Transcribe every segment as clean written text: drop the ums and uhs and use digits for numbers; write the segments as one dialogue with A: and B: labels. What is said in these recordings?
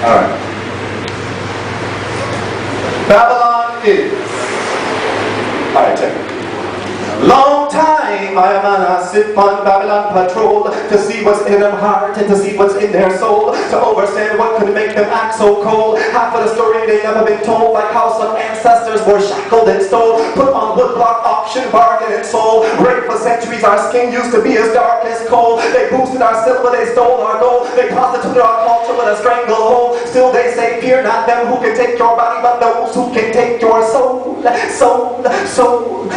A: Alright. Babylon is. Alright, check it. Long time I am on a sit on Babylon patrol to see what's in their heart and to see what's in their soul, to understand what could make them act so cold. Half of the story they never been told, like how some ancestors were shackled and stole, put on woodblock auction, bargain and sold. Raped for centuries, our skin used to be as dark as coal. They boosted our silver, they stole our gold. They prostituted our culture with a stranglehold. Still they say, fear not them who can take your body, but those who can take your soul. Soul.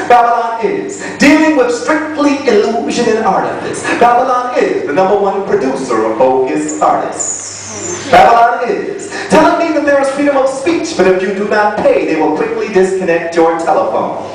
A: Babylon is dealing with strictly illusion and artifice. Babylon is the #1 producer of bogus artists. Babylon is telling me that there is freedom of speech, but if you do not pay, they will quickly disconnect your telephone.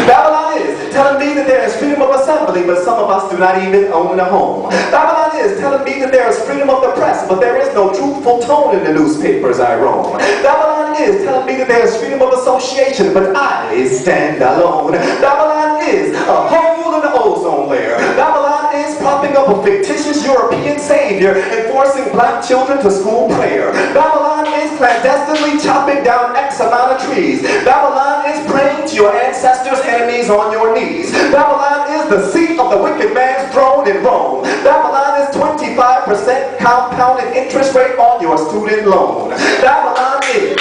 A: Babylon is telling me that there is freedom of assembly, but some of us do not even own a home. Babylon is telling me that there is freedom of the press, but there is no truthful tone in the newspapers I roam. Babylon is telling me that there is freedom of association, but I stand alone. Babylon is a hole in the ozone layer. Babylon is propping up a fictitious European savior and forcing black children to school prayer. Babylon is clandestinely chopping down X amount of trees. Babylon is praying to your ancestors' enemies on your knees. Babylon is the seat of the wicked man's throne in Rome. Babylon is 25% compounded interest rate on your student loan. Babylon is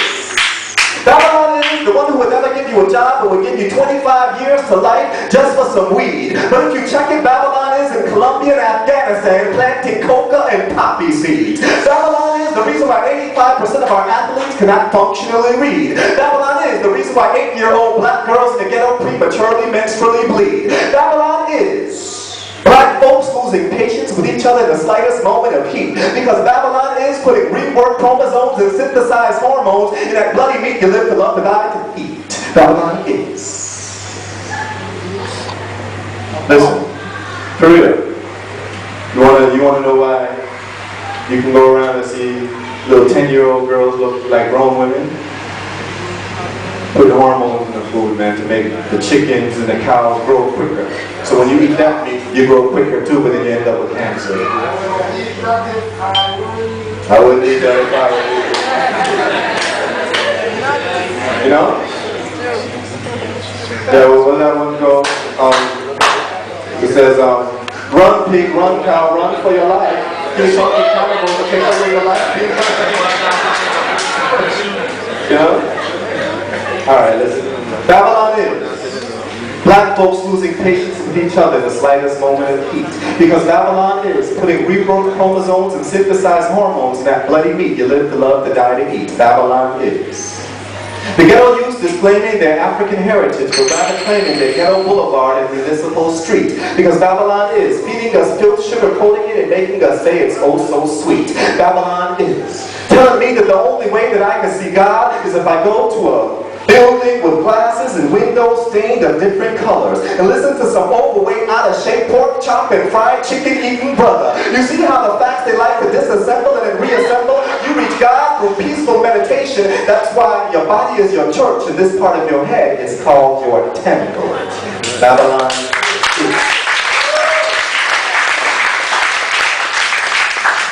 A: the one who would never give you a job but would give you 25 years to life just for some weed. But if you check it, Babylon is in Colombia and Afghanistan planting coca and poppy seeds. Babylon is the reason why 85% of our athletes cannot functionally read. Babylon is the reason why 8-year-old black girls in the ghetto prematurely menstrually bleed. Babylon is black folks losing patience with each other in the slightest moment of heat. Because Babylon is putting reworked chromosomes and synthesized hormones in that bloody meat you live to love to die to eat. Babylon is. Listen, for real. You wanna know why you can go around and see little 10-year-old girls look like grown women? Put hormones in the food, man, to make the chickens and the cows grow quicker. So when you eat that meat, you grow quicker too, but then you end up with cancer. I wouldn't eat that if I were you. You know? Yeah, well, what's that one called? It says, run pig, run cow, run for your life. Do something terrible to take away your life. You know? Alright, listen. Babylon is black folks losing patience with each other in the slightest moment of heat. Because Babylon is putting reworked chromosomes and synthesized hormones in that bloody meat you live to love to die to eat. Babylon is. The ghetto youth disclaiming their African heritage, but rather claiming their ghetto boulevard and municipal street. Because Babylon is feeding us filth, sugar-coating it, and making us say it's oh so sweet. Babylon is telling me that the only way that I can see God is if I go to a building with glasses and windows stained of different colors and listen to some overweight, out-of-shape pork chop and fried chicken eating brother. You see how the facts they like to disassemble and then reassemble? You reach God through peaceful meditation. That's why your body is your church and this part of your head is called your temple. Babylon is.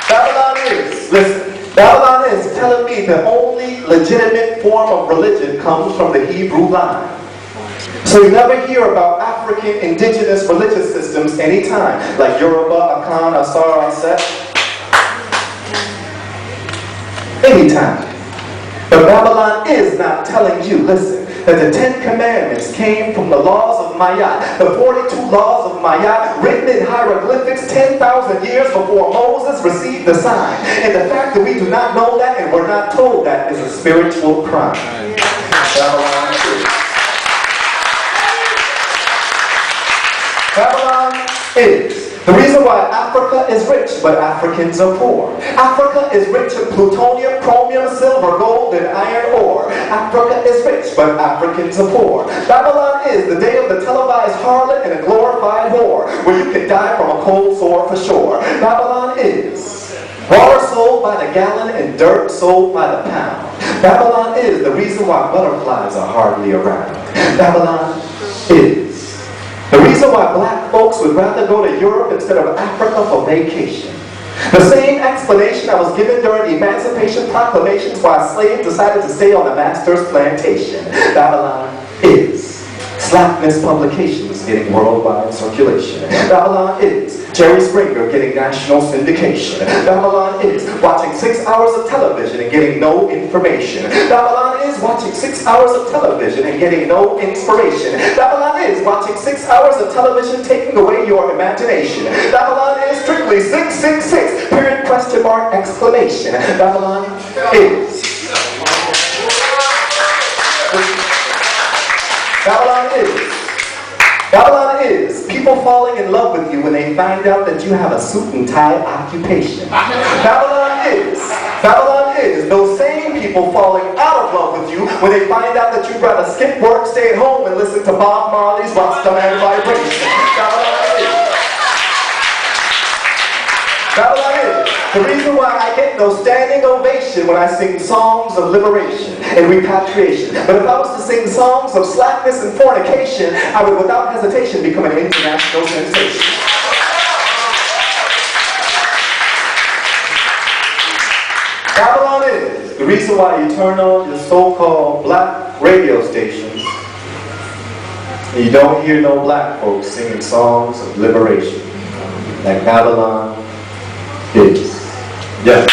A: Babylon is. Listen. Babylon is telling me the only legitimate form of religion comes from the Hebrew line. So you never hear about African indigenous religious systems anytime, like Yoruba, Akan, Asar, Aset. Anytime. But Babylon is not telling you, listen, that the 10 Commandments came from the laws of Maya, the 42 laws of Maya, written in hieroglyphics 10,000 years before Moses received the sign. And the fact that we do not know that and we're not told that is a spiritual crime. Babylon is. Babylon is. The reason why Africa is rich, but Africans are poor. Africa is rich in plutonium, chromium, silver, gold, and iron ore. Africa is rich, but Africans are poor. Babylon is the day of the televised harlot and a glorified whore, where you can die from a cold sore for sure. Babylon is water sold by the gallon and dirt sold by the pound. Babylon is the reason why butterflies are hardly around. Babylon is the reason why black folks would rather go to Europe instead of Africa for vacation. The same explanation I was given during the Emancipation Proclamations while slaves decided to stay on the master's plantation. Babylon is Slackness Publications getting worldwide circulation. Babylon is Jerry Springer getting national syndication. Babylon is watching 6 hours of television and getting no information. Babylon is watching 6 hours of television and getting no inspiration. Babylon is watching 6 hours of television taking away your imagination. Babylon is strictly 666, period, question mark, exclamation. Babylon is. Babylon is people falling in love with you when they find out that you have a suit and tie occupation. Babylon is those same people falling out of love with you when they find out that you'd rather skip work, stay at home, and listen to Bob Marley's Rasta Man Vibration. Babylon is the reason why I get no standing ovation when I sing songs of liberation and repatriation. But if I was to sing songs of slackness and fornication, I would without hesitation become an international sensation. Babylon is the reason why you turn on your so-called black radio stations and you don't hear no black folks singing songs of liberation. Like Babylon is. Yes.